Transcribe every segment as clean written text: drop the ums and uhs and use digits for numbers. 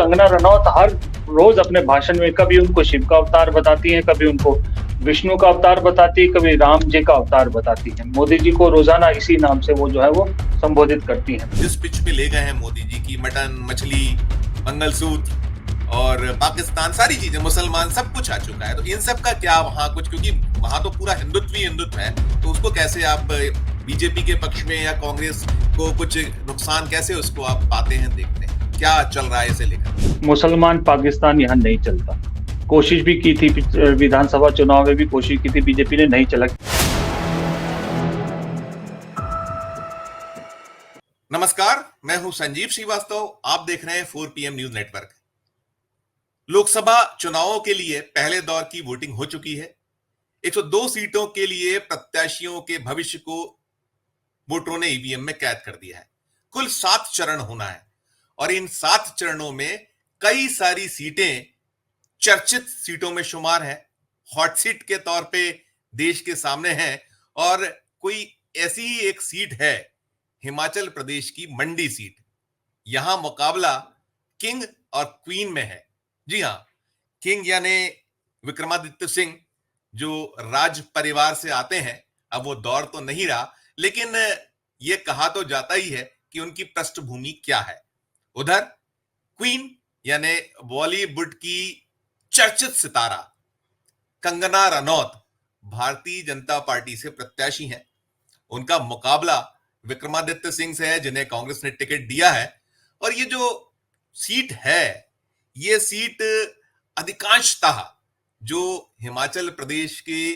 कंगना रनौत हर रोज अपने भाषण में कभी उनको शिव का अवतार बताती हैं, कभी उनको विष्णु का अवतार बताती है, कभी राम जी का अवतार बताती है। मोदी जी को रोजाना इसी नाम से वो जो है वो संबोधित करती हैं। जिस पिच पे ले गए हैं मोदी जी की मटन, मछली, मंगलसूत्र और पाकिस्तान, सारी चीजें, मुसलमान, सब कुछ आ चुका है। तो इन सब का क्या वहां कुछ, क्योंकि वहां तो पूरा हिंदुत्व ही हिंदुत्व है, तो उसको कैसे आप बीजेपी के पक्ष में या कांग्रेस को कुछ नुकसान कैसे उसको आप पाते हैं, देखते हैं क्या चल रहा है इसे लेकर? मुसलमान पाकिस्तान यहाँ नहीं चलता। कोशिश भी की थी, विधानसभा चुनाव में भी कोशिश की थी बीजेपी ने, नहीं चला। नमस्कार, मैं हूं संजीव श्रीवास्तव, आप देख रहे हैं 4 PM न्यूज नेटवर्क। लोकसभा चुनावों के लिए पहले दौर की वोटिंग हो चुकी है। 102 सीटों के लिए प्रत्याशियों के भविष्य को वोटरों ने ईवीएम में कैद कर दिया है। कुल 7 चरण होना है और इन 7 चरणों में कई सारी सीटें चर्चित सीटों में शुमार है, हॉट सीट के तौर पे देश के सामने है। और कोई ऐसी ही एक सीट है, हिमाचल प्रदेश की मंडी सीट। यहां मुकाबला किंग और क्वीन में है। जी हां, किंग यानी विक्रमादित्य सिंह, जो राज परिवार से आते हैं। अब वो दौर तो नहीं रहा, लेकिन ये कहा तो जाता ही है कि उनकी पृष्ठभूमि क्या है। उधर क्वीन यानी बॉलीवुड की चर्चित सितारा कंगना रनौत भारतीय जनता पार्टी से प्रत्याशी हैं। उनका मुकाबला विक्रमादित्य सिंह से है, जिन्हें कांग्रेस ने टिकट दिया है। और ये जो सीट है, ये सीट अधिकांशतः जो हिमाचल प्रदेश के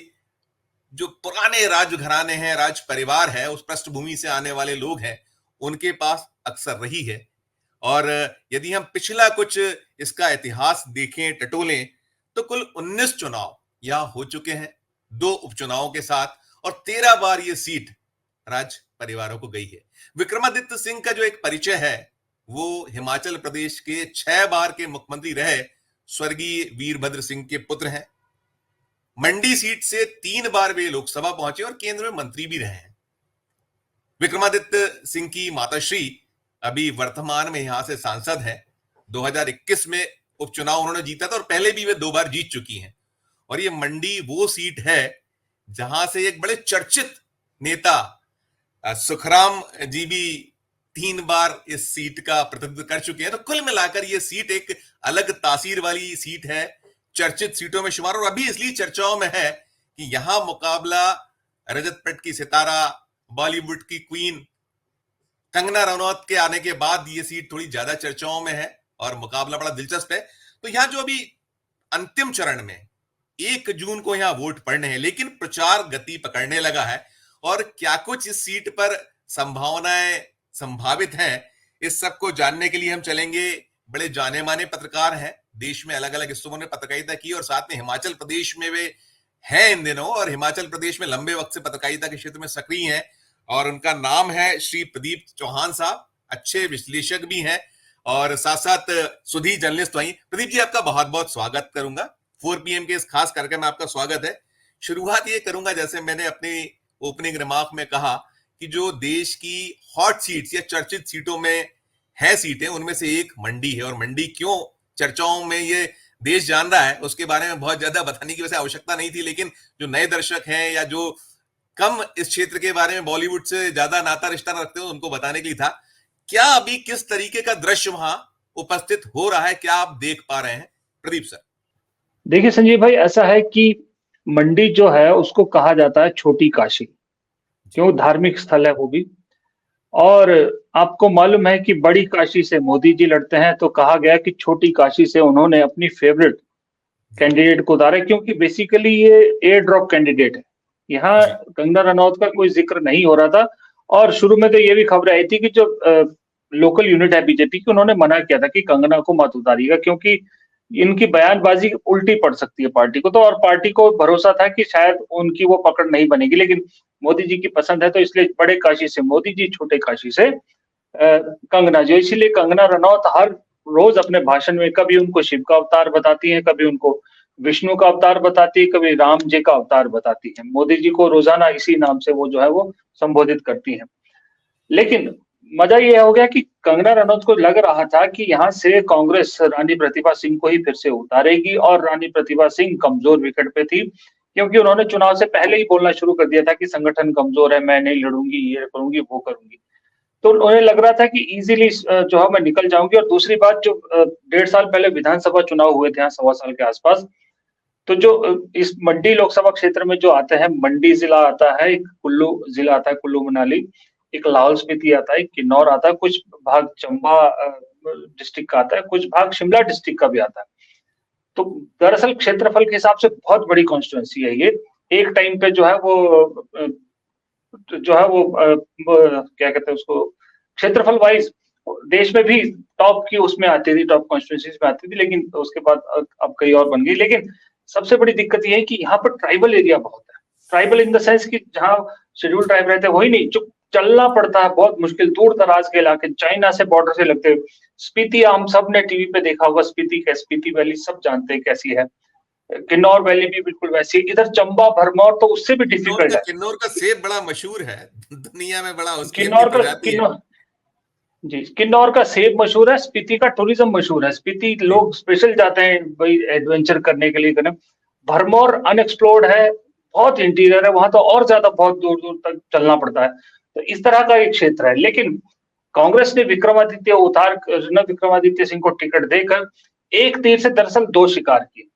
जो पुराने राजघराने हैं, राज परिवार है, उस पृष्ठभूमि से आने वाले लोग हैं, उनके पास अक्सर रही है। और यदि हम पिछला कुछ इसका इतिहास देखें, टटोलें, तो कुल 19 चुनाव यहां हो चुके हैं, 2 उपचुनावों के साथ, और 13 बार ये सीट राज परिवारों को गई है। विक्रमादित्य सिंह का जो एक परिचय है, वो हिमाचल प्रदेश के 6 बार के मुख्यमंत्री रहे स्वर्गीय वीरभद्र सिंह के पुत्र हैं। मंडी सीट से 3 बार वे लोकसभा पहुंचे और केंद्र में मंत्री भी रहे हैं। विक्रमादित्य सिंह की माताश्री अभी वर्तमान में यहां से सांसद हैं। 2021 में उपचुनाव उन्होंने जीता था और पहले भी वे 2 बार जीत चुकी हैं। और ये मंडी वो सीट है जहां से एक बड़े चर्चित नेता सुखराम जी भी 3 बार इस सीट का प्रतिनिधित्व कर चुके हैं। तो कुल मिलाकर ये सीट एक अलग तासीर वाली सीट है, चर्चित सीटों में शुमार। और अभी इसलिए चर्चाओं में है कि यहां मुकाबला रजत पट की सितारा, बॉलीवुड की क्वीन कंगना रनौत के आने के बाद ये सीट थोड़ी ज्यादा चर्चाओं में है और मुकाबला बड़ा दिलचस्प है। तो यहां जो अभी अंतिम चरण में 1 जून को यहां वोट पड़ने हैं, लेकिन प्रचार गति पकड़ने लगा है। और क्या कुछ इस सीट पर संभावनाएं संभावित हैं, इस सब को जानने के लिए हम चलेंगे। बड़े जाने माने पत्रकार हैं, देश में अलग अलग हिस्सों में पत्रकारिता की, और साथ में हिमाचल प्रदेश में वे हैं इन दिनों, और हिमाचल प्रदेश में लंबे वक्त से पत्रकारिता के क्षेत्र में सक्रिय हैं। और उनका नाम है श्री प्रदीप चौहान साहब, अच्छे विश्लेषक भी हैं और साथ साथ सुधी जर्नलिस्ट वहीं। प्रदीप जी, आपका बहुत बहुत स्वागत करूंगा 4 PM के इस खास कार्यक्रम में, आपका स्वागत है। शुरुआत ये करूंगा, जैसे मैंने अपनी ओपनिंग रिमार्क में कहा, कि जो देश की हॉट सीट्स या चर्चित सीटों में है सीटें, उनमें से एक मंडी है। और मंडी क्यों चर्चाओं में ये देश जान रहा है, उसके बारे में बहुत ज्यादा बताने की वैसे आवश्यकता नहीं थी, लेकिन जो नए दर्शक हैं या जो कम इस क्षेत्र के बारे में बॉलीवुड से ज्यादा नाता रिश्ता रखते हो, उनको बताने के लिए था। क्या अभी किस तरीके का दृश्य वहां उपस्थित हो रहा है, क्या आप देख पा रहे हैं प्रदीप सर? देखिए संजीव भाई, ऐसा है कि मंडी जो है उसको कहा जाता है छोटी काशी, क्यों धार्मिक स्थल है वो भी। और आपको मालूम है कि बड़ी काशी से मोदी जी लड़ते हैं, तो कहा गया कि छोटी काशी से उन्होंने अपनी फेवरेट कैंडिडेट को उतारा, क्योंकि बेसिकली ये एयर ड्रॉप कैंडिडेट है। यहाँ कंगना रनौत का कोई जिक्र नहीं हो रहा था। और शुरू में तो ये भी खबर आई थी कि जो लोकल यूनिट है बीजेपी की, उन्होंने मना किया था कि कंगना को मत उतारिएगा, क्योंकि इनकी बयानबाजी उल्टी पड़ सकती है पार्टी को। तो और पार्टी को भरोसा था कि शायद उनकी वो पकड़ नहीं बनेगी, लेकिन मोदी जी की पसंद है, तो इसलिए बड़े काशी से मोदी जी, छोटे काशी से कंगना जी। इसीलिए कंगना रनौत हर रोज अपने भाषण में कभी उनको शिव का अवतार बताती हैं, कभी उनको विष्णु का अवतार बताती है, कभी राम जी का अवतार बताती है। मोदी जी को रोजाना इसी नाम से वो जो है वो संबोधित करती हैं। लेकिन मजा ये हो गया कि कंगना रनौत को लग रहा था कि यहाँ से कांग्रेस रानी प्रतिभा सिंह को ही फिर से उतारेगी, और रानी प्रतिभा सिंह कमजोर विकेट पे थी, क्योंकि उन्होंने चुनाव से पहले ही बोलना शुरू कर दिया था कि संगठन कमजोर है, मैं नहीं लड़ूंगी, ये करूंगी, वो करूंगी। तो उन्हें लग रहा था कि इजीली जो है मैं निकल जाऊंगी। और दूसरी बात, जो 1.5 साल पहले विधानसभा चुनाव हुए थे यहाँ, 1.25 साल के आसपास, तो जो इस मंडी लोकसभा क्षेत्र में जो आते हैं, मंडी जिला आता है, एक कुल्लू जिला आता है, कुल्लू मनाली, एक लाहौल स्पीति आता है, एक किन्नौर आता है, कुछ भाग चंबा डिस्ट्रिक्ट का आता है, कुछ भाग शिमला डिस्ट्रिक्ट का भी आता है। तो दरअसल क्षेत्रफल के हिसाब से बहुत बड़ी कॉन्स्टिट्यूंसी है ये। एक टाइम पे जो है वो क्या कहते हैं उसको, क्षेत्रफल वाइज देश में भी टॉप की उसमें आती थी, टॉप कॉन्स्टिट्यूंसीज में आती थी, लेकिन उसके बाद अब कई और बन गई। लेकिन सबसे बड़ी दिक्कत ये है कि यहाँ पर ट्राइबल एरिया बहुत है। ट्राइबल इन द सेंस कि जहाँ शेड्यूल ट्राइब रहते हैं वही नहीं, जो चलना पड़ता है बहुत मुश्किल, दूर दराज के इलाके, चाइना से बॉर्डर से लगते हुए। स्पीति हम सब ने टीवी पे देखा होगा, स्पीति वैली सब जानते हैं कैसी है। किन्नौर वैली भी बिल्कुल वैसी है। इधर चंबा भरमौर तो उससे भी डिफिकल्ट है। किन्नौर का सेब बड़ा मशहूर है दुनिया में, बड़ा उसकी किन्नौर का प्रजाति है। जी, किन्नौर का सेब मशहूर है, स्पीति का टूरिज्म मशहूर है। स्पीति लोग स्पेशल जाते हैं भाई एडवेंचर करने के लिए करने। भरमौर अनएक्सप्लोर्ड है, बहुत इंटीरियर है, वहां तो और ज्यादा बहुत दूर दूर तक चलना पड़ता है। तो इस तरह का एक क्षेत्र है। लेकिन कांग्रेस ने विक्रमादित्य सिंह को टिकट देकर एक तीर से दरअसल दो शिकार किए।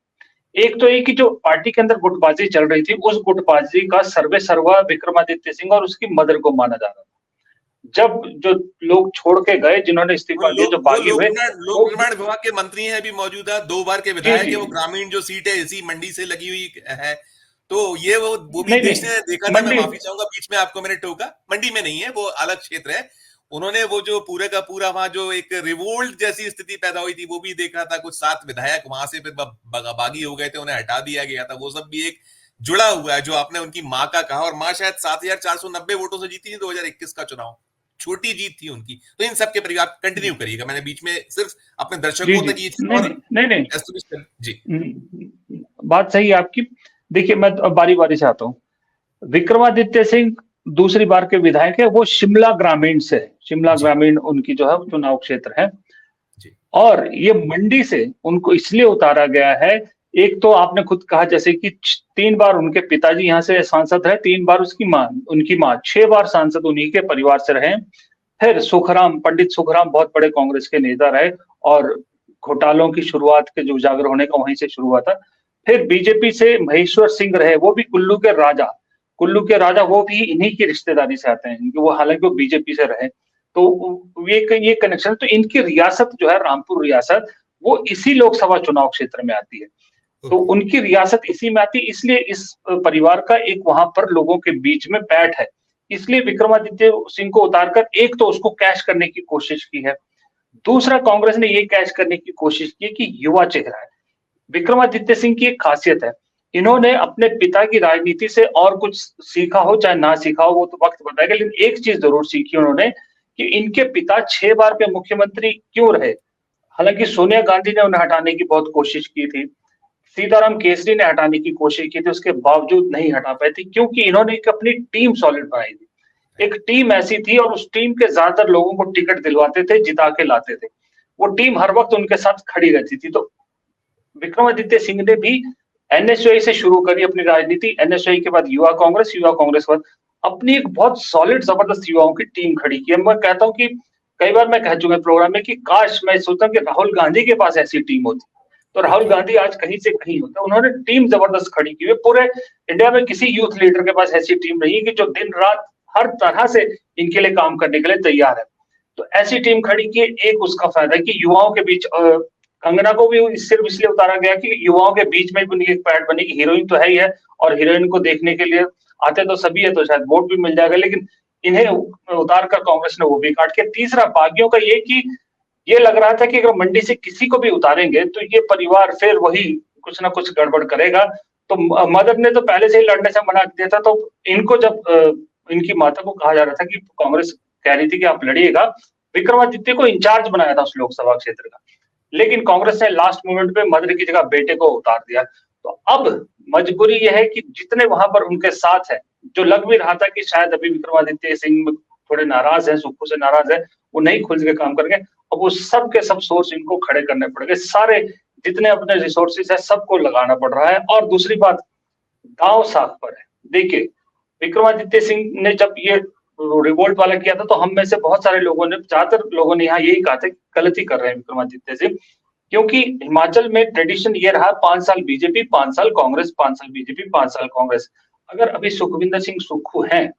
एक तो ये कि जो पार्टी के अंदर गुटबाजी चल रही थी, उस गुटबाजी का सर्वे सर्वा विक्रमादित्य सिंह और उसकी मदर को माना जा रहा था। जब जो लोग छोड़ के गए, जिन्होंने इस्तीफा दिया, जो बागी हुए, लोक निर्माण विभाग के मंत्री हैं अभी मौजूदा, 2 बार के विधायक है, वो ग्रामीण जो सीट है इसी मंडी से लगी हुई है। तो ये वो भी बीच में देखा था, मैं माफी चाहूंगा बीच में आपको मैंने टोका, मंडी में नहीं है, वो अलग क्षेत्र है। उन्होंने वो जो पूरे का पूरा वहां जो एक रिवोल्ट जैसी स्थिति पैदा हुई थी वो भी देखा था। कुछ 7 विधायक वहां से फिर बागी हो गए थे, उन्हें हटा दिया गया था। वो सब भी एक जुड़ा हुआ है। जो आपने उनकी माँ का कहा, और माँ शायद 7490 वोटों से जीती थी 2021 का चुनाव, छोटी जीत थी उनकी। तो इन सब के परिवार कंटिन्यू करिएगा, मैंने बीच में सिर्फ अपने दर्शकों तक ये जी, बात सही है आपकी। देखिए, मैं बारी बारी से आता हूँ। विक्रमादित्य सिंह दूसरी बार के विधायक है, वो शिमला ग्रामीण से, शिमला ग्रामीण उनकी जो है चुनाव क्षेत्र है। और ये मंडी से उनको इसलिए उतारा गया है, एक तो आपने खुद कहा जैसे कि 3 बार उनके पिताजी यहाँ से सांसद है, 3 बार उनकी माँ 6 बार सांसद उन्हीं के परिवार से रहे। फिर पंडित सुखराम बहुत बड़े कांग्रेस के नेता रहे, और घोटालों की शुरुआत के जो उजागर होने का वहीं से शुरू हुआ था। फिर बीजेपी से महेश्वर सिंह रहे, वो भी कुल्लू के राजा, वो भी इन्हीं की रिश्तेदारी से आते हैं, वो हालांकि वो बीजेपी से रहे। तो ये कनेक्शन, तो इनकी रियासत जो है, रामपुर रियासत, वो इसी लोकसभा चुनाव क्षेत्र में आती है। तो उनकी रियासत इसी में आती है, इसलिए इस परिवार का एक वहां पर लोगों के बीच में बैठ है। इसलिए विक्रमादित्य सिंह को उतारकर एक तो उसको कैश करने की कोशिश की है, दूसरा कांग्रेस ने ये कैश करने की कोशिश की कि युवा चेहरा है। विक्रमादित्य सिंह की एक खासियत है, इन्होंने अपने पिता की राजनीति से और कुछ सीखा हो चाहे ना सीखा हो, वो तो वक्त बताएगा, लेकिन एक चीज जरूर सीखी उन्होंने कि इनके पिता 6 बार के मुख्यमंत्री क्यों रहे। हालांकि सोनिया गांधी ने उन्हें हटाने की बहुत कोशिश की थी, सीताराम केसरी ने हटाने की कोशिश की थी, उसके बावजूद नहीं हटा पाई थी, क्योंकि इन्होंने एक अपनी टीम सॉलिड बनाई थी। एक टीम ऐसी थी, और उस टीम के ज्यादातर लोगों को टिकट दिलवाते थे, जिता के लाते थे। वो टीम हर वक्त उनके साथ खड़ी रहती थी। तो विक्रमादित्य सिंह ने भी एनएसयूआई से शुरू करी अपनी राजनीति, एनएसयूआई के बाद युवा कांग्रेस के बाद अपनी एक बहुत सॉलिड जबरदस्त युवाओं की टीम खड़ी की है। मैं कहता हूँ कि कई बार मैं कह चुका प्रोग्राम में कि काश मैं सोचता हूँ कि राहुल गांधी के पास ऐसी टीम होती, तो राहुल गांधी आज कहीं से कहीं होता। उन्होंने टीम जबरदस्त खड़ी की है। पूरे इंडिया में किसी यूथ लीडर के पास ऐसी टीम नहीं है कि जो दिन रात हर तरह से इनके लिए काम करने के लिए तैयार है। तो ऐसी टीम खड़ी की, एक उसका फायदा है कि युवाओं के बीच, कंगना को भी सिर्फ इसलिए उतारा गया कि युवाओं के बीच में भी उनकी एक पैठ बनी कि हीरोइन तो है ही है, और हीरोइन को देखने के लिए आते तो सभी है, तो शायद वोट भी मिल जाएगा। लेकिन इन्हें उतार कर कांग्रेस ने वो भी काट के। तीसरा बागियों का ये कि ये लग रहा था कि अगर मंडी से किसी को भी उतारेंगे तो ये परिवार फिर वही कुछ ना कुछ गड़बड़ करेगा। तो मदर ने तो पहले से ही लड़ने से मना दिया था। तो इनको जब इनकी माता को कहा जा रहा था कि कांग्रेस कह रही थी कि आप लड़िएगा, विक्रमादित्य को इंचार्ज बनाया था उस लोकसभा क्षेत्र का, लेकिन कांग्रेस ने लास्ट मोमेंट पे मदर की जगह बेटे को उतार दिया। तो अब मजबूरी यह है कि जितने वहां पर उनके साथ है, जो लग भी रहा था कि शायद अभी विक्रमादित्य सिंह थोड़े नाराज हैं, सुक्खू से नाराज है, वो नहीं खुल के काम करेंगे। अब वो सब के सब सोर्स इनको खड़े करने पड़ गए, सारे जितने अपने रिसोर्सेज है सबको लगाना पड़ रहा है। और दूसरी बात, दांव साफ पर है। देखिए, विक्रमादित्य सिंह ने जब ये रिवोल्ट वाला किया था तो हम में से बहुत सारे लोगों ने, ज्यादातर लोगों ने यहाँ यही कहा था कि गलती कर रहे हैं विक्रमादित्य सिंह, क्योंकि हिमाचल में ट्रेडिशन ये रहा 5 साल बीजेपी, 5 साल कांग्रेस, 5 साल बीजेपी, 5 साल कांग्रेस। अगर अभी सुखविंदर सिंह सुक्खू हैं,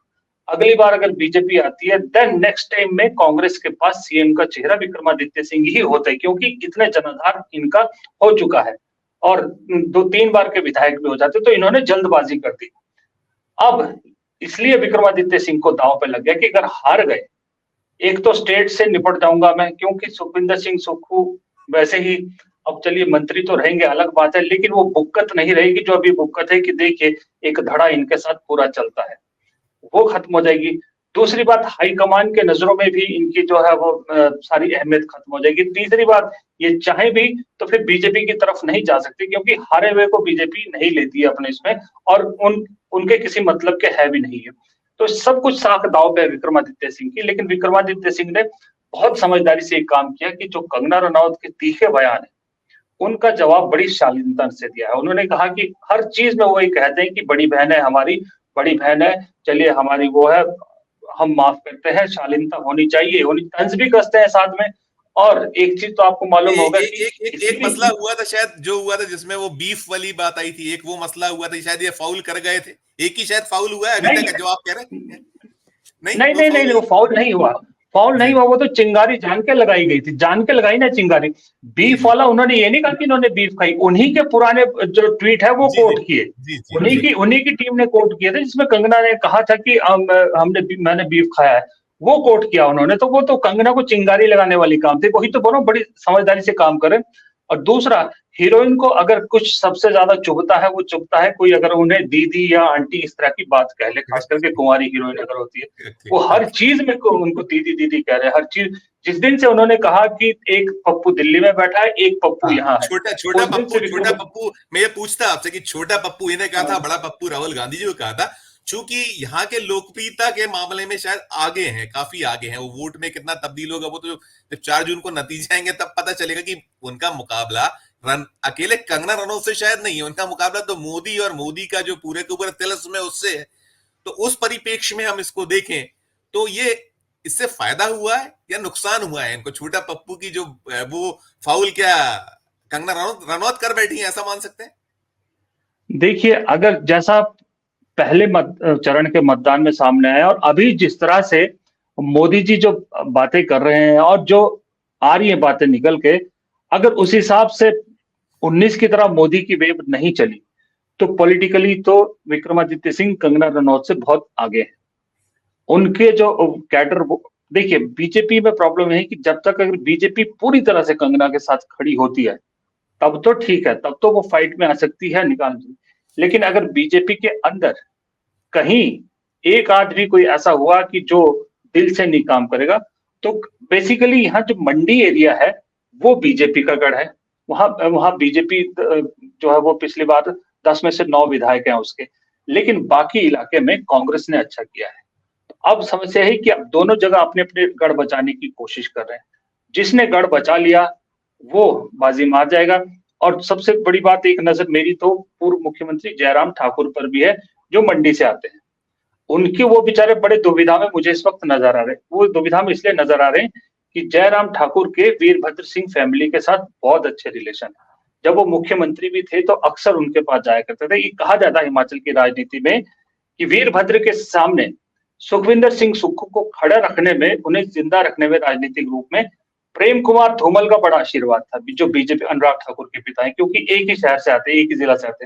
अगली बार अगर बीजेपी आती है, देन नेक्स्ट टाइम में कांग्रेस के पास सीएम का चेहरा विक्रमादित्य सिंह ही होता है, क्योंकि इतने जनाधार इनका हो चुका है और 2-3 बार के विधायक भी हो जाते, तो इन्होंने जल्दबाजी कर दी। अब इसलिए विक्रमादित्य सिंह को दांव पे लग गया कि अगर हार गए, एक तो स्टेट से निपट जाऊंगा मैं, क्योंकि सुखविंदर सिंह सुक्खू वैसे ही, अब चलिए मंत्री तो रहेंगे अलग बात है, लेकिन वो बुक्कत नहीं रहेगी जो अभी बुक्कत है कि देखिए एक धड़ा इनके साथ पूरा चलता है, वो खत्म हो जाएगी। दूसरी बात, हाईकमान के नजरों में भी इनकी जो है वो सारी अहमियत खत्म हो जाएगी। तीसरी बात, ये चाहे भी तो फिर बीजेपी की तरफ नहीं जा सकती, क्योंकि हारे हुए को बीजेपी नहीं लेती है अपने इसमें, और उनके किसी मतलब के है भी नहीं है। तो सब कुछ साख दाव पे है विक्रमादित्य सिंह की, लेकिन विक्रमादित्य सिंह ने बहुत समझदारी से एक काम किया कि जो कंगना रनौत के तीखे बयान है, उनका जवाब बड़ी शालीनता से दिया है। उन्होंने कहा कि हर चीज में वो ये कहते हैं कि बड़ी बहन है हमारी, बड़ी बहन है, चलिए हमारी वो है, हम माफ करते हैं, शालीनता होनी चाहिए, उन्हें तंज भी कसते हैं साथ में। और एक चीज तो आपको मालूम होगा कि एक मसला हुआ था शायद, जो हुआ था जिसमें वो बीफ वाली बात आई थी, एक वो मसला हुआ था शायद, ये फाउल कर गए थे, एक ही शायद फाउल हुआ है अभी तक जो आप कह रहे हैं। नहीं, वो फाउल नहीं हुआ, फाउल नहीं हुआ, वो तो चिंगारी जान के लगाई गई थी, जान के लगाई ना चिंगारी। बीफ वाला उन्होंने ये नहीं कहा कि इन्होंने बीफ खाई, उन्हीं के पुराने जो ट्वीट है वो कोट किए, उन्हीं की टीम ने कोट किए थे, जिसमें कंगना ने कहा था कि मैंने बीफ खाया है, वो कोट किया उन्होंने। तो वो तो कंगना को चिंगारी लगाने वाली काम थी, वही तो बोलो, बड़ी समझदारी से काम करें। और दूसरा, हीरोइन को अगर कुछ सबसे ज्यादा चुभता है, वो चुभता है कोई अगर उन्हें दीदी या आंटी इस तरह की बात कह ले, खास करके कुंवारी हीरोइन अगर होती है, वो हर चीज में उनको दीदी दीदी कह रहे हैं, हर चीज। जिस दिन से उन्होंने कहा कि एक पप्पू दिल्ली में बैठा है, एक पप्पू यहाँ है, छोटा पप्पू, मैं ये पूछता आपसे कि छोटा पप्पू इन्हें कहा था, बड़ा पप्पू राहुल गांधी जी को कहा था, चूंकि यहाँ के लोकप्रियता के मामले में शायद आगे हैं, काफी आगे हैं, वो वोट में कितना तब्दील होगा वो तो जब 4 जून को नतीजे आएंगे तब पता चलेगा कि उनका मुकाबला अकेले कंगना रनौत से शायद नहीं है, उनका मुकाबला तो मोदी और मोदी का जो पूरे के पूरे तिलस्म है उससे है। तो उस परिप्रेक्ष्य में हम इसको देखें तो ये इससे फायदा हुआ है या नुकसान हुआ है इनको, छोटा पप्पू की जो वो फाउल क्या कंगना रनौत कर बैठी है, ऐसा मान सकते हैं? देखिए, अगर जैसा पहले चरण के मतदान में सामने आया और अभी जिस तरह से मोदी जी जो बातें कर रहे हैं और जो आ रही है बातें निकल के, अगर उस हिसाब से 19 की तरह मोदी की वेव नहीं चली, तो पॉलिटिकली तो विक्रमादित्य सिंह कंगना रनौत से बहुत आगे हैं। उनके जो कैडर, देखिए बीजेपी में प्रॉब्लम है कि जब तक अगर बीजेपी पूरी तरह से कंगना के साथ खड़ी होती है तब तो ठीक है, तब तो वो फाइट में आ सकती है, निकाल। लेकिन अगर बीजेपी के अंदर कहीं एक आध भी कोई ऐसा हुआ कि जो दिल से नहीं काम करेगा, तो बेसिकली यहाँ जो मंडी एरिया है वो बीजेपी का गढ़ है। वहां बीजेपी जो है वो पिछली बार 10 में से 9 विधायक हैं उसके, लेकिन बाकी इलाके में कांग्रेस ने अच्छा किया है। अब समस्या है कि अब दोनों जगह अपने अपने गढ़ बचाने की कोशिश कर रहे हैं। जिसने गढ़ बचा लिया वो बाजी मार जाएगा। और सबसे बड़ी बात, एक नजर मेरी तो पूर्व मुख्यमंत्री जयराम ठाकुर पर भी है, जो मंडी से आते हैं। उनके वो बेचारे बड़े दुविधा में मुझे इस वक्त नजर आ रहे हैं। वो दुविधा में इसलिए नजर आ रहे हैं कि जयराम ठाकुर के वीरभद्र सिंह फैमिली के साथ बहुत अच्छे रिलेशन है। जब वो मुख्यमंत्री भी थे तो अक्सर उनके पास जाया करते थे। ये कहा जाता है हिमाचल की राजनीति में कि वीरभद्र के सामने सुखविंदर सिंह सुक्खू को खड़ा रखने में, उन्हें जिंदा रखने में राजनीतिक रूप में प्रेम कुमार धूमल का बड़ा आशीर्वाद था, जो बीजेपी अनुराग ठाकुर के पिता हैं, क्योंकि एक ही शहर से आते, एक ही जिला से आते,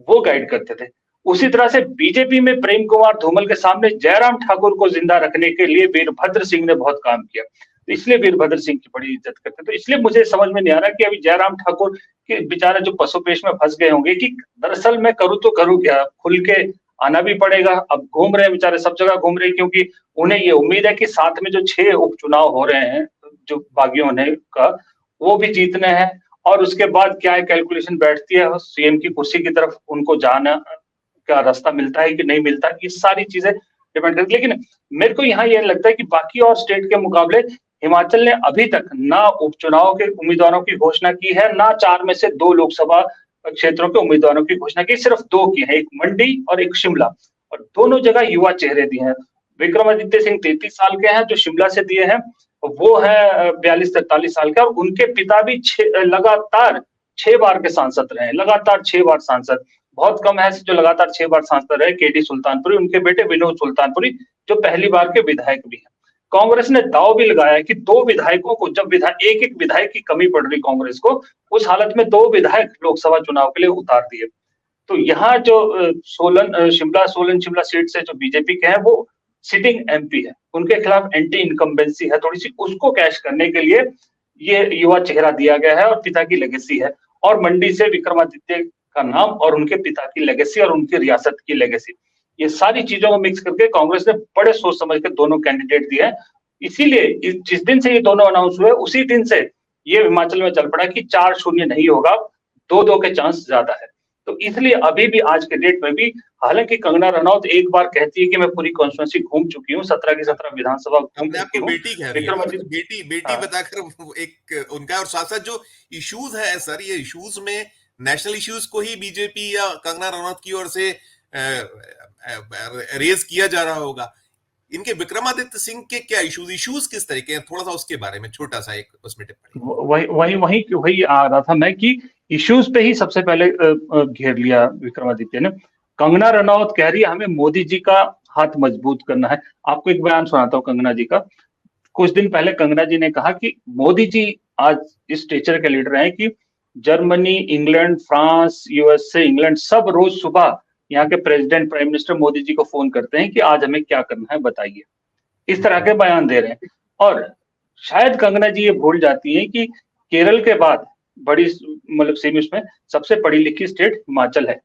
वो गाइड करते थे। उसी तरह से बीजेपी में प्रेम कुमार धूमल के सामने जयराम ठाकुर को जिंदा रखने के लिए वीरभद्र सिंह ने बहुत काम किया, तो इसलिए वीरभद्र सिंह की बड़ी इज्जत करते। तो इसलिए मुझे समझ में नहीं आ रहा कि अभी जयराम ठाकुर के बेचारे जो पशुपेश में फंस गए होंगे कि दरअसल मैं करूँ तो करूँ क्या, खुल के आना भी पड़ेगा। अब घूम रहे हैं बेचारे, सब जगह घूम रहे हैं, क्योंकि उन्हें ये उम्मीद है कि साथ में जो 6 उपचुनाव हो रहे हैं जो बागियों ने का, वो भी जीतने हैं। और उसके बाद क्या है, कैलकुलेशन बैठती है, सीएम की कुर्सी की तरफ उनको जाना का रास्ता मिलता है कि नहीं मिलता, ये सारी चीजें डिपेंड करती है। लेकिन मेरे को यहाँ ये लगता है कि बाकी और स्टेट के मुकाबले हिमाचल ने अभी तक ना उपचुनाव के उम्मीदवारों की घोषणा की है, ना 4 में से 2 लोकसभा क्षेत्रों के उम्मीदवारों की घोषणा की, सिर्फ 2 की है, एक मंडी और एक शिमला, और दोनों जगह युवा चेहरे दिए हैं। विक्रमादित्य सिंह 33 साल के हैं जो शिमला से दिए हैं, वो है 42-43 साल के, और उनके पिता भी लगातार 6 बार के सांसद रहे हैं, लगातार 6 बार सांसद। बहुत कम है जो लगातार 6 बार सांसद रहे, केडी सुल्तानपुरी, उनके बेटे विनोद सुल्तानपुरी जो पहली बार के विधायक भी हैं। कांग्रेस ने दाव भी लगाया कि 2 विधायकों को, जब एक-एक विधायक की कमी पड़ रही कांग्रेस को, उस हालत में 2 विधायक लोकसभा चुनाव के लिए उतार दिए। तो यहाँ जो सोलन शिमला सीट से जो बीजेपी के हैं, वो सिटिंग एमपी है, उनके खिलाफ एंटी इनकम्बेंसी है थोड़ी सी, उसको कैश करने के लिए ये युवा चेहरा दिया गया है और पिता की लेगेसी है। और मंडी से विक्रमादित्य का नाम और उनके पिता की लेगेसी और उनकी रियासत की लेगेसी, ये सारी चीजों को मिक्स करके कांग्रेस ने बड़े सोच समझ के दोनों कैंडिडेट दिए हैं। इसीलिए जिस दिन से ये दोनों अनाउंस हुए, उसी दिन से ये हिमाचल में चल पड़ा कि 4-0 नहीं होगा, 2-2 के चांस ज्यादा है। तो इसलिए अभी भी आज के डेट में भी, हालांकि कंगना रनौत एक बार कहती है कि मैं पूरी कॉन्स्टिट्यूंसी घूम चुकी हूँ, 17 की 17 विधानसभा घूम अपने आप चुकी को हूँ, बेटी कह रही है, विक्रमादित्य, बेटी हाँ, बताकर एक उनका, और साथ साथ जो इश्यूज है सर, ये इश्यूज में नेशनल इश्यूज को ही बीजेपी या कंगना रनौत की ओर से रेज किया जा रहा होगा। इनके विक्रमादित्य सिंह के क्या इश्यूज किस तरह के हैं, थोड़ा सा उसके बारे में छोटा सा एक उसमें टिप्पणी। वही आ रहा था मैं कि इश्यूज पे ही सबसे पहले घेर लिया विक्रमादित्य ने। कंगना रनौत कह रही है हमें मोदी जी का हाथ मजबूत करना है। आपको एक बयान सुनाता हूँ कंगना जी का। कुछ दिन पहले कंगना जी ने कहा कि मोदी जी आज इस स्टेचर के लीडर हैं कि Germany, England, France, USA, England, सब रोज सुबह यहाँ के president, prime minister Modi ji को फोन करते हैं कि आज हमें क्या करना है बताइए। इस तरह के बयान दे रहे हैं। और शायद कंगना जी ये भूल जाती हैं कि केरल के बाद बड़ी, मतलब सेमी उसमें सबसे पढ़ी लिखी स्टेट हिमाचल है।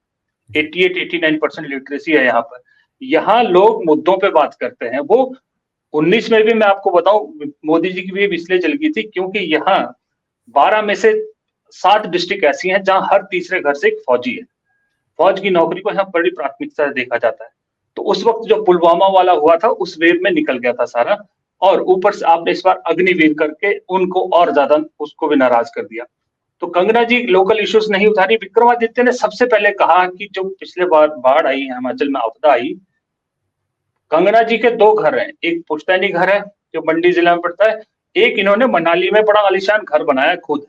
88-89% लिटरेसी है यहाँ पर। यहाँ लोग मुद्दों पे बात करते हैं। वो 19 में भी मैं आपको बताऊं, मोदी जी की भी इसलिए चल गई थी क्योंकि यहाँ 12 में से 7 डिस्ट्रिक्ट ऐसी हैं जहां हर तीसरे घर से एक फौजी है। फौज की नौकरी को यहाँ बड़ी प्राथमिकता से देखा जाता है। तो उस वक्त जो पुलवामा वाला हुआ था, उस वेव में निकल गया था सारा, और ऊपर से आपने इस बार अग्निवीर करके उनको और ज्यादा उसको भी नाराज कर दिया। तो कंगना जी लोकल इश्यूज नहीं उठा रही। विक्रमादित्य ने सबसे पहले कहा कि जो पिछले बार बाढ़ आई, हिमाचल में आपदा आई, कंगना जी के 2 घर हैं, एक पुश्तैनी घर है जो मंडी जिला में पड़ता है, एक इन्होंने मनाली में बड़ा आलीशान घर बनाया खुद।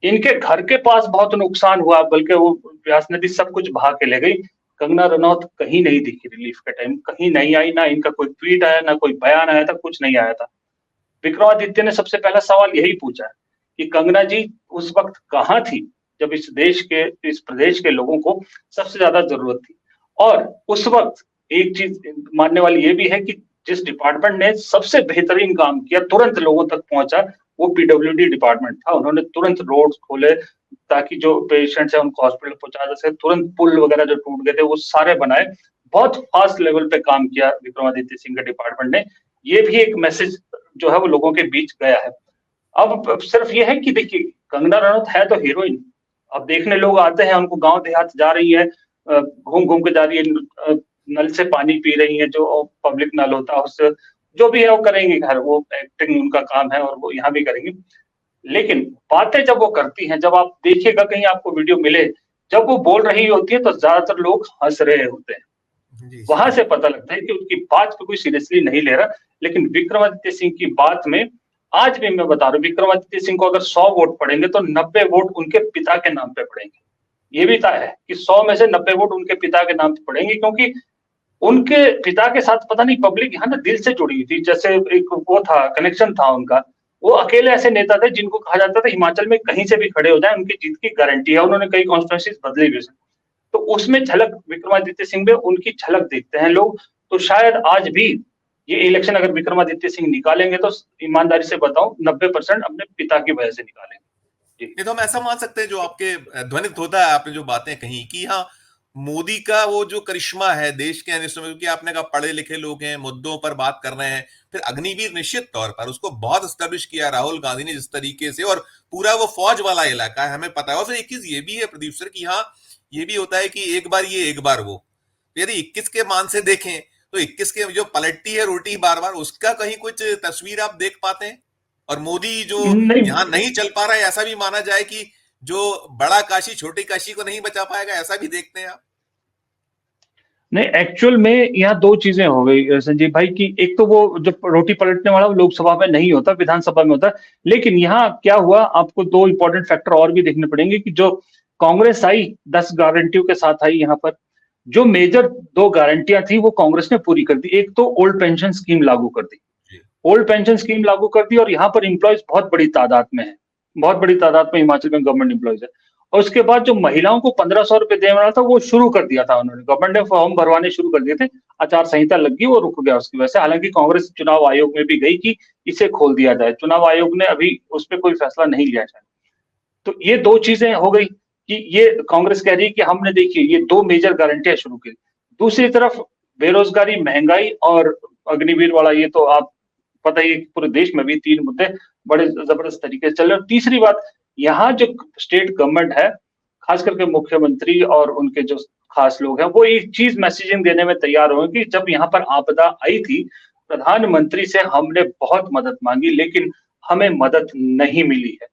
इनके घर के पास बहुत नुकसान हुआ, बल्कि वो ब्यास नदी सब कुछ बहा के ले गई। कंगना रनौत कहीं नहीं दिखी रिलीफ के टाइम, कहीं नहीं आई, ना इनका कोई ट्वीट आया, ना कोई बयान आया था, कुछ नहीं आया था। विक्रमादित्य ने सबसे पहला सवाल यही पूछा कि कंगना जी उस वक्त कहाँ थी जब इस प्रदेश के लोगों को सबसे ज्यादा जरूरत थी। और उस वक्त एक चीज मानने वाली ये भी है कि जिस डिपार्टमेंट ने सबसे बेहतरीन काम किया, तुरंत लोगों तक पहुंचा, वो पीडब्ल्यूडी डिपार्टमेंट था। उन्होंने तुरंत रोड खोले ताकि जो पेशेंट्स है उनको हॉस्पिटल पहुंचा जा सके, तुरंत पुल वगैरह जो टूट गए थे वो सारे बनाए। बहुत फास्ट लेवल पे काम किया विक्रमादित्य सिंह के डिपार्टमेंट ने। ये भी एक मैसेज जो है वो लोगों के बीच गया है। अब सिर्फ ये है कि देखिए, कंगना रनौत है तो हीरोइन। अब देखने लोग आते हैं, उनको गांव देहात जा रही है, घूम घूम के जा रही है, नल से पानी पी रही है, जो पब्लिक नल होता है उससे, जो भी है वो करेंगे, घर वो एक्टिंग उनका काम है और वो यहाँ भी करेंगे। लेकिन बातें जब वो करती हैं, जब आप देखिएगा कहीं आपको वीडियो मिले, जब वो बोल रही होती है तो ज्यादातर लोग हंस रहे होते हैं। वहां से पता लगता है कि उनकी बात को कोई सीरियसली नहीं ले रहा। लेकिन विक्रमादित्य सिंह की बात में आज भी मैं बता रहा हूँ, विक्रमादित्य सिंह को अगर 100 वोट पड़ेंगे तो 90 वोट उनके पिता के नाम पे पड़ेंगे। ये भी तय है कि 100 में से 90 वोट उनके पिता के नाम पे पड़ेंगे, क्योंकि उनके पिता के साथ पता नहीं पब्लिक यहाँ ना दिल से जुड़ी हुई थी। जैसे एक वो था, कनेक्शन था उनका। वो अकेले ऐसे नेता थे जिनको कहा जाता था हिमाचल में कहीं से भी खड़े हो जाए उनकी जीत की गारंटी है। उन्होंने कई कॉन्स्टिट्यूएंसीज बदली भी, तो उसमें झलक विक्रमादित्य सिंह में उनकी झलक देखते हैं लोग। तो शायद आज भी ये इलेक्शन अगर विक्रमादित्य सिंह निकालेंगे तो ईमानदारी से बताऊं 90% अपने पिता की वजह से निकालेंगे। नहीं तो हम ऐसा मान सकते हैं, जो आपके ध्वनित होता है, आपने जो बातें कही कि हाँ, मोदी का वो जो करिश्मा है देश के अनिष्ट में, क्योंकि आपने कहा पढ़े लिखे लोग हैं, मुद्दों पर बात कर रहे हैं। फिर अग्निवीर निश्चित तौर पर उसको बहुत एस्टेब्लिश किया राहुल गांधी ने जिस तरीके से, और पूरा वो फौज वाला इलाका है, हमें पता है। और फिर एक चीज ये भी है प्रदीप सर की, हाँ ये भी होता है कि एक बार ये एक बार वो, यदि 21 के मान से देखें तो 21 के जो पलटती है रोटी बार बार, उसका कहीं कुछ तस्वीर आप देख पाते हैं? और मोदी जो नहीं यहाँ नहीं चल पा रहा है, ऐसा भी माना जाए कि जो बड़ा काशी छोटी काशी को नहीं बचा पाएगा, ऐसा भी देखते हैं आप? नहीं, एक्चुअल में यहाँ दो चीजें हो गई संजीव भाई की, एक तो वो जो रोटी पलटने वाला वो लोकसभा में नहीं होता, विधानसभा में होता है। लेकिन यहाँ क्या हुआ, आपको दो इंपॉर्टेंट फैक्टर और भी देखने पड़ेंगे कि जो कांग्रेस आई 10 गारंटियों के साथ आई यहाँ पर, जो मेजर दो गारंटियां थी वो कांग्रेस ने पूरी कर दी। एक तो ओल्ड पेंशन स्कीम लागू कर दी, ओल्ड पेंशन स्कीम लागू कर दी, और यहाँ पर एम्प्लॉयज बहुत बड़ी तादाद में है, बहुत बड़ी तादाद में हिमाचल में गवर्नमेंट एम्प्लॉयज है। और उसके बाद जो महिलाओं को 1500 रुपए देने वाला था वो शुरू कर दिया था उन्होंने, गवर्नमेंट ने फॉर्म भरवाने शुरू कर दिए थे, आचार संहिता लग गई, वो रुक गया उसकी वजह से। हालांकि कांग्रेस चुनाव आयोग में भी गई कि इसे खोल दिया जाए, चुनाव आयोग ने अभी उस पर कोई फैसला नहीं लिया है। तो ये दो चीजें हो गई कि ये कांग्रेस कह रही है कि हमने देखिए ये दो मेजर गारंटियां शुरू की। दूसरी तरफ बेरोजगारी, महंगाई और अग्निवीर वाला, ये तो आप पता ही है कि पूरे देश में भी तीन मुद्दे बड़े जबरदस्त तरीके से चल रहे हैं। और तीसरी बात, यहाँ जो स्टेट गवर्नमेंट है, खास करके मुख्यमंत्री और उनके जो खास लोग हैं, वो एक चीज मैसेजिंग देने में तैयार हुए कि जब यहाँ पर आपदा आई थी, प्रधानमंत्री से हमने बहुत मदद मांगी लेकिन हमें मदद नहीं मिली है।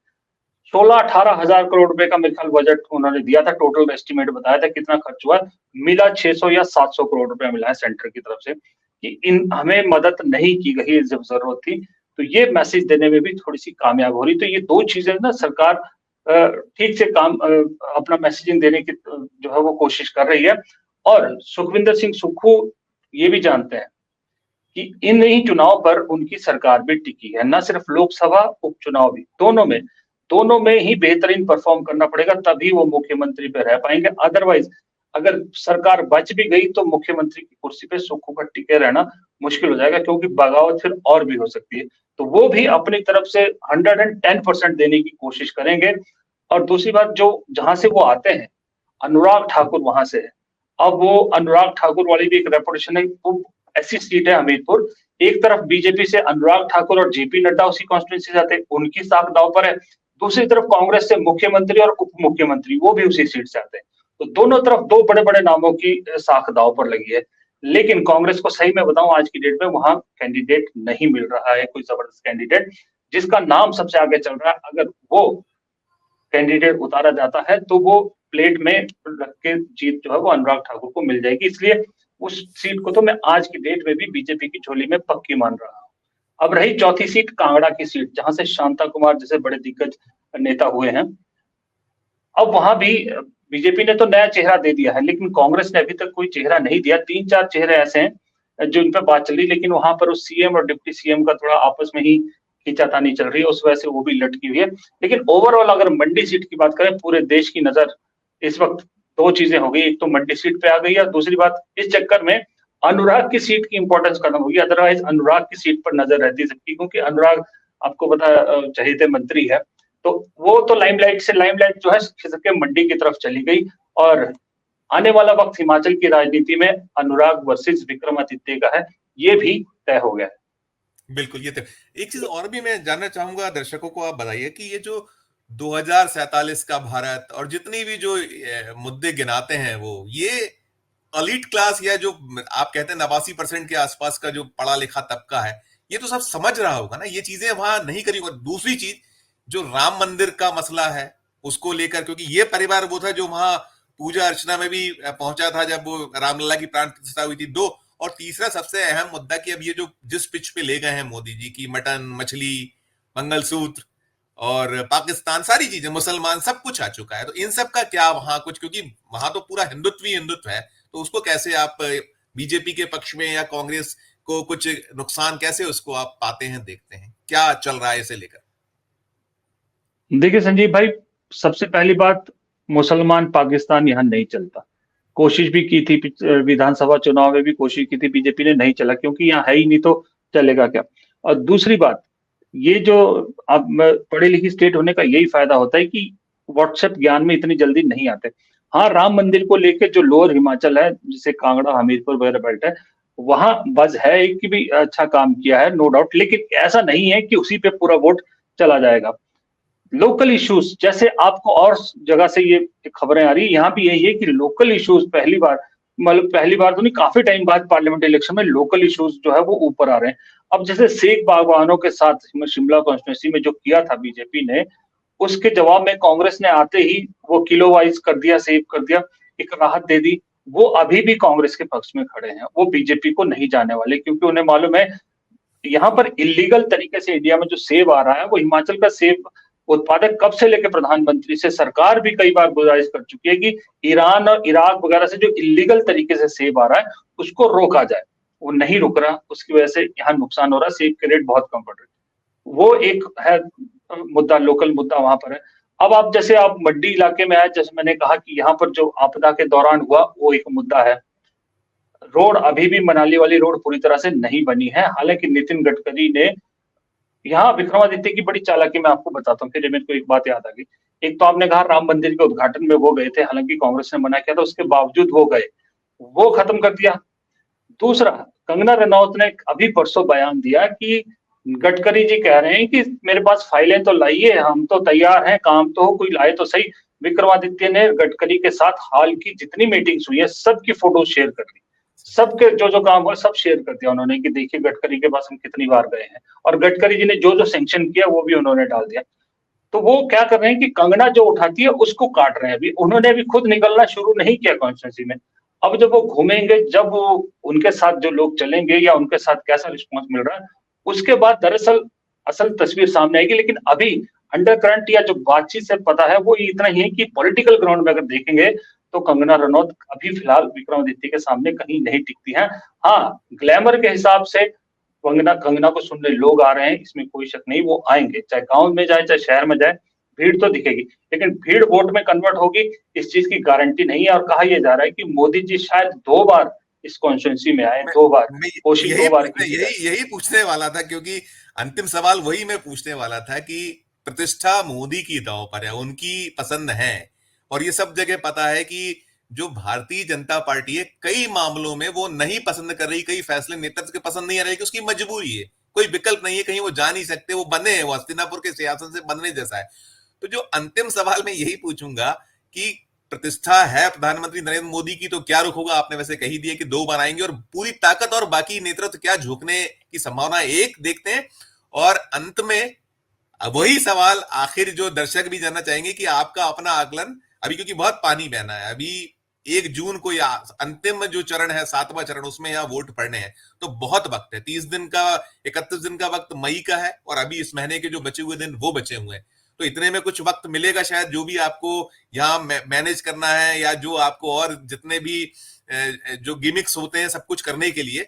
16-18 हजार करोड़ रुपए का मेरे ख्याल बजट उन्होंने दिया था, टोटल एस्टिमेट बताया था कितना खर्च हुआ, मिला 600 या 700 करोड़ रुपए मिला है सेंटर की तरफ से, कि इन हमें मदद नहीं की गई जब जरूरत थी। तो ये मैसेज देने में भी थोड़ी सी कामयाब हो रही। तो ये दो चीजें ना सरकार ठीक से काम अपना मैसेजिंग देने की जो है वो कोशिश कर रही है। और सुखविंदर सिंह सुक्खू ये भी जानते हैं कि इन ही चुनाव पर उनकी सरकार भी टिकी है, न सिर्फ लोकसभा उपचुनाव भी, दोनों में ही बेहतरीन परफॉर्म करना पड़ेगा, तभी वो मुख्यमंत्री पे रह पाएंगे। अदरवाइज अगर सरकार बच भी गई तो मुख्यमंत्री की कुर्सी पे सुक्खू का टिके रहना मुश्किल हो जाएगा, क्योंकि बगावत फिर और भी हो सकती है। तो वो भी अपनी तरफ से 110% देने की कोशिश करेंगे। और दूसरी बात, जो जहां से वो आते हैं, अनुराग ठाकुर वहां से है। अब वो अनुराग ठाकुर वाली भी एक रेपुटेशन है, वो ऐसी सीट है हमीरपुर, एक तरफ बीजेपी से अनुराग ठाकुर और जेपी नड्डा उसी कॉन्स्टिट्यूंसी से आते हैं, उनकी साख दांव पर है। दूसरी तरफ कांग्रेस से मुख्यमंत्री और उप मुख्यमंत्री वो भी उसी सीट से आते हैं। तो दोनों तरफ दो बड़े बड़े नामों की साख दांव पर लगी है। लेकिन कांग्रेस को सही में बताऊं, आज की डेट में वहां कैंडिडेट नहीं मिल रहा है, कोई जबरदस्त कैंडिडेट जिसका नाम सबसे आगे चल रहा है। अगर वो कैंडिडेट उतारा जाता है तो वो प्लेट में रख के जीत जो है वो अनुराग ठाकुर को मिल जाएगी। इसलिए उस सीट को तो मैं आज की डेट में भी बीजेपी की झोली में पक्की मान रहा हूँ। अब रही चौथी सीट, कांगड़ा की सीट, जहां से शांता कुमार जैसे बड़े दिग्गज नेता हुए हैं। अब वहां भी बीजेपी ने तो नया चेहरा दे दिया है, लेकिन कांग्रेस ने अभी तक कोई चेहरा नहीं दिया। 3-4 चेहरे ऐसे हैं जो इन पे बात चल रही, लेकिन वहां पर उस सीएम और डिप्टी सीएम का थोड़ा आपस में ही खींचातानी चल रही है, उस वजह से वो भी लटकी हुई है। लेकिन ओवरऑल अगर मंडी सीट की बात करें, पूरे देश की नजर इस वक्त दो चीजें हो गई, एक तो मंडी सीट पे आ गई है, दूसरी बात इस चक्कर में अनुराग की सीट की इंपॉर्टेंस खत्म होगी। अदरवाइज अनुराग की सीट पर नजर रहती सकती, क्योंकि अनुराग आपको पता चहेते मंत्री है, तो वो तो लाइमलाइट जो है खिसक के मंडी की तरफ चली गई। और आने वाला वक्त हिमाचल की राजनीति में अनुराग वर्सेस विक्रमादित्य का है, ये भी तय हो गया है। बिल्कुल, ये तो एक चीज और भी मैं जानना चाहूंगा, दर्शकों को आप बताइए कि ये जो 2047 का भारत और जितनी भी जो मुद्दे गिनाते हैं, वो ये एलीट क्लास या जो आप कहते हैं 89% के आसपास का जो पढ़ा लिखा तबका है, ये तो सब समझ रहा होगा ना, ये चीजें वहां नहीं करी। और दूसरी चीज, जो राम मंदिर का मसला है उसको लेकर, क्योंकि ये परिवार वो था जो वहां पूजा अर्चना में भी पहुंचा था जब वो रामलला की प्राण प्रतिष्ठा हुई थी। दो, और तीसरा सबसे अहम मुद्दा कि अब ये जो जिस पिच पे ले गए हैं मोदी जी की, मटन, मछली, मंगलसूत्र और पाकिस्तान, सारी चीजें, मुसलमान, सब कुछ आ चुका है। तो इन सब का क्या वहां कुछ, क्योंकि वहां तो पूरा हिंदुत्व ही हिंदुत्व है, तो उसको कैसे आप बीजेपी के पक्ष में या कांग्रेस को कुछ नुकसान कैसे उसको आप पाते हैं, देखते हैं क्या चल रहा है इसे लेकर? देखिए संजीव भाई, सबसे पहली बात, मुसलमान पाकिस्तान यहाँ नहीं चलता। कोशिश भी की थी, विधानसभा चुनाव में भी कोशिश की थी बीजेपी ने, नहीं चला, क्योंकि यहाँ है ही नहीं तो चलेगा क्या। और दूसरी बात, ये जो अब पढ़ी लिखी स्टेट होने का यही फायदा होता है कि व्हाट्सएप ज्ञान में इतनी जल्दी नहीं आते। हाँ, राम मंदिर को लेकर जो लोअर हिमाचल है, जिसे कांगड़ा, हमीरपुर वगैरह बेल्ट है, वहां बज है कि भी अच्छा काम किया है, नो डाउट। लेकिन ऐसा नहीं है कि उसी पे पूरा वोट चला जाएगा। लोकल इश्यूज, जैसे आपको और जगह से ये खबरें आ रही है, यहाँ भी यही है कि लोकल इश्यूज पहली बार मतलब पहली बार तो नहीं, काफी टाइम बाद पार्लियामेंट इलेक्शन में लोकल इश्यूज जो है वो ऊपर आ रहे हैं। अब जैसे सेख बागवानों के साथ शिमला कॉन्स्टिट्यूंसी में जो किया था बीजेपी ने, उसके जवाब में कांग्रेस ने आते ही वो किलो वाइज कर दिया, सेव कर दिया, एक राहत दे दी। वो अभी भी कांग्रेस के पक्ष में खड़े हैं, वो बीजेपी को नहीं जाने वाले, क्योंकि उन्हें मालूम है यहाँ पर इलीगल तरीके से इंडिया में जो सेब आ रहा है, वो हिमाचल का सेब उत्पादक कब से लेकर प्रधानमंत्री से सरकार भी कई बार गुजारिश कर चुकी है कि ईरान और इराक वगैरह से जो इलीगल तरीके से सेब आ रहा है उसको रोका जाए। वो नहीं रुक रहा, उसकी वजह से यहाँ नुकसान हो रहा है, सेब के रेट बहुत कम पड़ रहे हैं। वो एक है मुद्दा, लोकल मुद्दा वहां पर है। अब आप जैसे आप मंडी इलाके में आए, जैसे मैंने कहा कि यहाँ पर जो आपदा के दौरान हुआ वो एक मुद्दा है। रोड अभी भी मनाली वाली रोड पूरी तरह से नहीं बनी है, हालांकि नितिन गडकरी ने यहाँ विक्रमादित्य की बड़ी चालाकी मैं आपको बताता हूँ, फिर मेरे को एक बात याद आ गई। एक तो आपने कहा राम मंदिर के उद्घाटन में वो गए थे, हालांकि कांग्रेस ने मना किया था, उसके बावजूद वो गए, वो खत्म कर दिया। दूसरा, कंगना रनौत ने अभी परसों बयान दिया कि गडकरी जी कह रहे हैं कि मेरे पास फाइलें तो लाइए, हम तो तैयार हैं, काम तो हो, कोई लाए तो सही। विक्रमादित्य ने गडकरी के साथ हाल की जितनी मीटिंग्स हुई है सबकी फोटो शेयर कर दी, सबके जो जो काम हुआ सब शेयर कर दिया उन्होंने कि देखिए गडकरी के पास हम कितनी बार गए हैं, और गडकरी जी ने जो जो सैंक्शन किया वो भी उन्होंने डाल दिया। तो वो क्या कर रहे हैं कि कंगना जो उठाती है उसको काट रहे हैं। अभी उन्होंने अभी खुद निकलना शुरू नहीं किया कॉन्स्टिट्यूंसी में। अब जब वो घूमेंगे, जब वो उनके साथ जो लोग चलेंगे या उनके साथ कैसा रिस्पॉन्स मिल रहा है, उसके बाद दरअसल असल तस्वीर सामने आएगी। लेकिन अभी अंडर करंट या जो बातचीत से पता है वो इतना ही है कि पॉलिटिकल ग्राउंड में अगर देखेंगे तो कंगना रनौत अभी फिलहाल विक्रमादित्य के सामने कहीं नहीं टिकती है। हाँ, ग्लैमर के हिसाब से कंगना कंगना को सुनने लोग आ रहे हैं, इसमें कोई शक नहीं, वो आएंगे, चाहे गांव में जाए चाहे शहर में जाए, भीड़ तो दिखेगी। लेकिन भीड़ वोट में कन्वर्ट होगी इस चीज की गारंटी नहीं है। और कहा यह जा रहा है कि मोदी जी शायद 2 बार इस कॉन्स्टिट्यूंसी में आए, 2 बार, कोशिश 2 बार की जाए। यही पूछने वाला था, क्योंकि अंतिम सवाल वही मैं पूछने वाला था कि प्रतिष्ठा मोदी की दांव पर है, उनकी पसंद है, और ये सब जगह पता है कि जो भारतीय जनता पार्टी है कई मामलों में वो नहीं पसंद कर रही, कई फैसले नेतृत्व के पसंद नहीं आ रहे कि उसकी मजबूरी है, कोई विकल्प नहीं है, कहीं वो जा नहीं सकते, वो बने हैं, वो हस्तिनापुर के सियासत से बनने जैसा है। तो जो अंतिम सवाल मैं यही पूछूंगा कि प्रतिष्ठा है प्रधानमंत्री नरेंद्र मोदी की, तो क्या रुख होगा? आपने वैसे कही दिया कि 2 बार आएंगे, और पूरी ताकत और बाकी नेतृत्व क्या झुकने की संभावना एक देखते हैं। और अंत में वही सवाल आखिर जो दर्शक भी जानना चाहेंगे कि आपका अपना आकलन अभी, क्योंकि बहुत पानी बहना है अभी, 1 जून को या अंतिम जो चरण है 7वां चरण, उसमें यहाँ वोट पड़ने हैं, तो बहुत वक्त है, 30 दिन का, 31 दिन का वक्त मई का है, और अभी इस महीने के जो बचे हुए दिन वो बचे हुए हैं। तो इतने में कुछ वक्त मिलेगा शायद, जो भी आपको यहाँ मैनेज करना है, या जो आपको और जितने भी जो गिमिक्स होते हैं सब कुछ करने के लिए।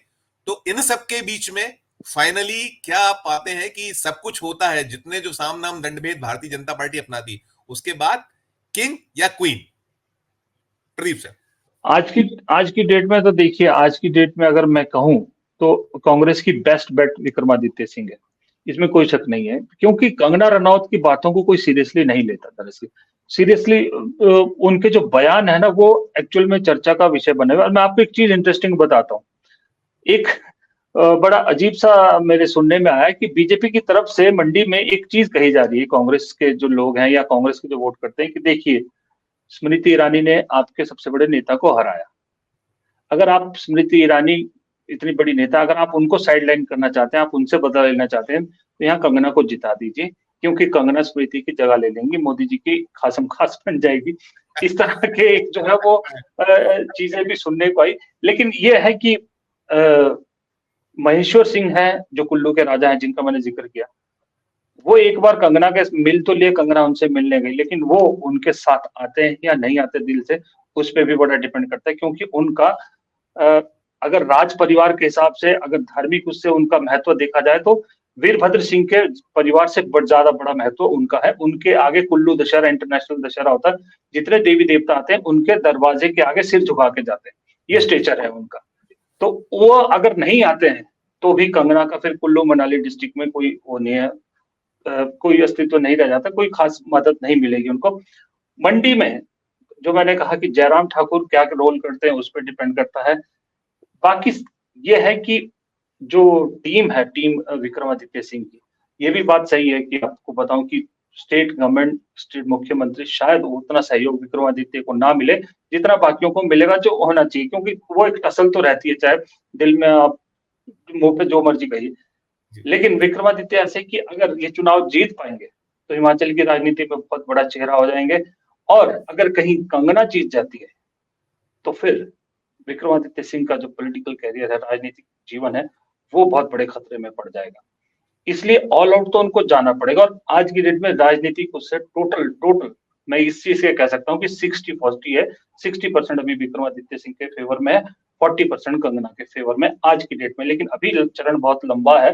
तो इन सब के बीच में फाइनली क्या आप पाते हैं कि सब कुछ होता है, जितने जो साम नाम दंडभेद भारतीय जनता पार्टी अपनाती, उसके बाद किंग या क्वीन? प्रदीप सर, आज की डेट में तो देखिए, आज की डेट में अगर मैं कहूं तो कांग्रेस की बेस्ट बेट विक्रमादित्य सिंह है, इसमें कोई शक नहीं है, क्योंकि कंगना रनौत की बातों को कोई सीरियसली नहीं लेता। दरअसल सीरियसली उनके जो बयान है ना, वो एक्चुअल में चर्चा का विषय बने हुए। और मैं आपको एक चीज इंटरेस्टिंग बताता हूँ। एक बड़ा अजीब सा मेरे सुनने में आया कि बीजेपी की तरफ से मंडी में एक चीज कही जा रही है, कांग्रेस के जो लोग हैं या कांग्रेस के जो वोट करते हैं, कि देखिए स्मृति ईरानी ने आपके सबसे बड़े नेता को हराया, अगर आप स्मृति ईरानी इतनी बड़ी नेता, अगर आप उनको साइडलाइन करना चाहते हैं, आप उनसे बदला लेना चाहते हैं, तो यहाँ कंगना को जिता दीजिए, क्योंकि कंगना स्मृति की जगह ले लेंगी, मोदी जी की खासम खास बन जाएगी। इस तरह के जो है वो चीजें भी सुनने को आई। लेकिन ये है कि महेश्वर सिंह है जो कुल्लू के राजा हैं, जिनका मैंने जिक्र किया, वो एक बार कंगना के मिल तो लिए, कंगना उनसे मिलने गई, लेकिन वो उनके साथ आते हैं या नहीं आते दिल से, उस पर भी बड़ा डिपेंड करता है। क्योंकि उनका अगर राज परिवार के हिसाब से, अगर धार्मिक उससे उनका महत्व देखा जाए, तो वीरभद्र सिंह के परिवार से ज्यादा बड़ा महत्व उनका है। उनके आगे कुल्लू दशहरा, इंटरनेशनल दशहरा होता है, जितने देवी देवता आते हैं उनके दरवाजे के आगे सिर झुका के जाते हैं, ये स्टेचर है उनका। तो वो अगर नहीं आते हैं तो भी कंगना का फिर कुल्लू मनाली डिस्ट्रिक्ट में कोई वो नहीं है, कोई अस्तित्व नहीं रह जाता, कोई खास मदद नहीं मिलेगी उनको। मंडी में जो मैंने कहा कि जयराम ठाकुर क्या रोल करते हैं उस पर डिपेंड करता है। बाकी ये है कि जो टीम है, टीम विक्रमादित्य सिंह की, ये भी बात सही है कि आपको बताऊं कि स्टेट गवर्नमेंट, स्टेट मुख्यमंत्री शायद उतना सहयोग विक्रमादित्य को ना मिले जितना बाकियों को मिलेगा जो होना चाहिए, क्योंकि वो एक टसल तो रहती है, चाहे दिल में आप मुंह पे जो मर्जी कहिए। लेकिन विक्रमादित्य ऐसे कि अगर ये चुनाव जीत पाएंगे तो हिमाचल की राजनीति में बहुत बड़ा चेहरा हो जाएंगे, और अगर कहीं कंगना जीत जाती है तो फिर विक्रमादित्य सिंह का जो पॉलिटिकल कैरियर है, राजनीतिक जीवन है, वो बहुत बड़े खतरे में पड़ जाएगा। इसलिए ऑल आउट तो उनको जाना पड़ेगा, और आज की डेट में राजनीति को से टोटल मैं इस चीज से कह सकता हूँ कि 60-40 है। 60% अभी विक्रमादित्य सिंह के फेवर में है, 40% कंगना के फेवर में आज की डेट में। लेकिन अभी चरण बहुत लंबा है।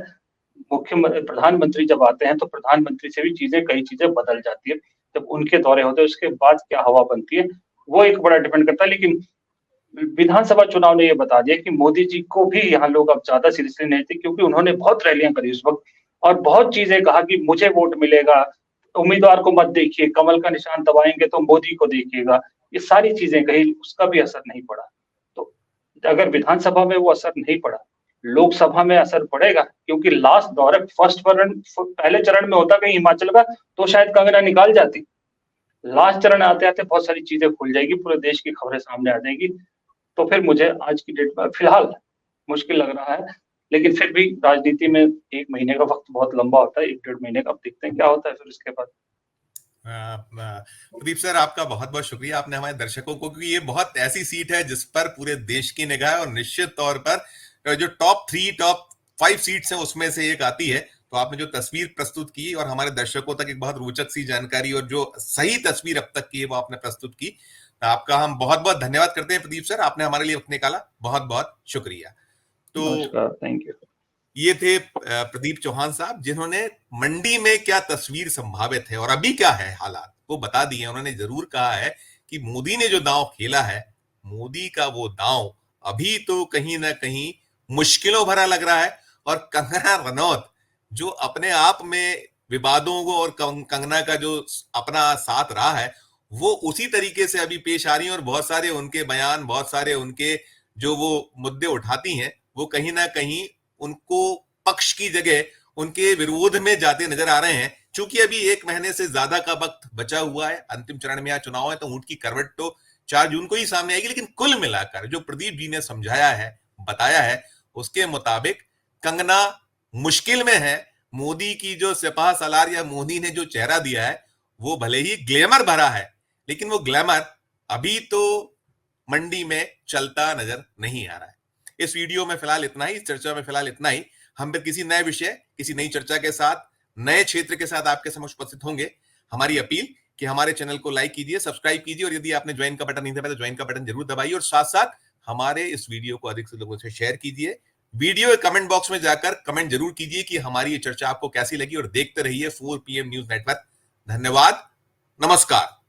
मुख्यमंत्री प्रधानमंत्री जब आते हैं तो प्रधानमंत्री से भी कई चीजें बदल जाती है। जब उनके दौरे होते हैं उसके बाद क्या हवा बनती है वो एक बड़ा डिपेंड करता है। लेकिन विधानसभा चुनाव ने ये बता दिया कि मोदी जी को भी यहाँ लोग अब ज्यादा सीरियसली नहीं थे, क्योंकि उन्होंने बहुत रैलियां करी उस वक्त और बहुत चीजें कहा कि मुझे वोट मिलेगा, उम्मीदवार को मत देखिए, कमल का निशान दबाएंगे तो मोदी को देखिएगा, ये सारी चीजें कही, उसका भी असर नहीं पड़ा। तो अगर विधानसभा में वो असर नहीं पड़ा, लोकसभा में असर पड़ेगा, क्योंकि लास्ट दौर है। पहले चरण में होता कहीं हिमाचल का तो शायद कंगना निकाल जाती। लास्ट चरण आते आते बहुत सारी चीजें खुल जाएगी, पूरे देश की खबरें सामने आ जाएगी। तो फिर मुझे आज की डेट में फिलहाल मुश्किल लग रहा है, लेकिन फिर भी राजनीति में 1 महीने का वक्त बहुत लंबा होता है, 1-1.5 महीने का। अब देखते हैं क्या होता है फिर इसके बाद। प्रदीप सर, आपका बहुत बहुत शुक्रिया। आपने हमारे दर्शकों को, क्योंकि ये बहुत ऐसी सीट है जिस पर पूरे देश की निगाह है, और निश्चित तौर पर जो टॉप 5 सीट्स हैं उसमें से एक आती है। तो आपने जो तस्वीर प्रस्तुत की और हमारे दर्शकों तक एक बहुत रोचक सी जानकारी और जो सही तस्वीर अब तक की है वो आपने प्रस्तुत की। आपका हम बहुत बहुत धन्यवाद करते हैं प्रदीप सर, आपने हमारे लिए वक्त निकाला, बहुत बहुत शुक्रिया। तो थैंक यू। ये थे प्रदीप चौहान साहब, जिन्होंने मंडी में क्या तस्वीर संभावित है और अभी क्या है हालात वो बता दिए। उन्होंने जरूर कहा है कि मोदी ने जो दांव खेला है, मोदी का वो दांव अभी तो कहीं ना कहीं मुश्किलों भरा लग रहा है। और कंगना रनौत जो अपने आप में विवादों को और कंगना का जो अपना साथ रहा है वो उसी तरीके से अभी पेश आ रही है, और बहुत सारे उनके बयान, बहुत सारे उनके जो वो मुद्दे उठाती हैं वो कहीं ना कहीं उनको पक्ष की जगह उनके विरोध में जाते नजर आ रहे हैं। चूंकि अभी 1 महीने से ज्यादा का वक्त बचा हुआ है, अंतिम चरण में यहाँ चुनाव है, तो ऊंट की करवट तो 4 जून को ही सामने आएगी। लेकिन कुल मिलाकर जो प्रदीप जी ने समझाया है, बताया है, उसके मुताबिक कंगना मुश्किल में है। मोदी की जो सिपाह सलार या मोदी ने जो चेहरा दिया है वो भले ही ग्लैमर भरा है, लेकिन वो ग्लैमर अभी तो मंडी में चलता नजर नहीं आ रहा है। इस वीडियो में फिलहाल इतना ही, इस चर्चा में फिलहाल इतना ही। हम फिर किसी नए विषय, किसी नई चर्चा के साथ, नए क्षेत्र के साथ आपके समक्ष उपस्थित होंगे। हमारी अपील कि हमारे चैनल को लाइक कीजिए, सब्सक्राइब कीजिए, और यदि आपने ज्वाइन का बटन नहीं दबाया तो ज्वाइन का बटन जरूर दबाइए, और साथ साथ हमारे इस वीडियो को अधिक से लोगों से शेयर कीजिए। वीडियो के कमेंट बॉक्स में जाकर कमेंट जरूर कीजिए कि हमारी ये चर्चा आपको कैसी लगी, और देखते रहिए 4 PM न्यूज नेटवर्क। धन्यवाद, नमस्कार।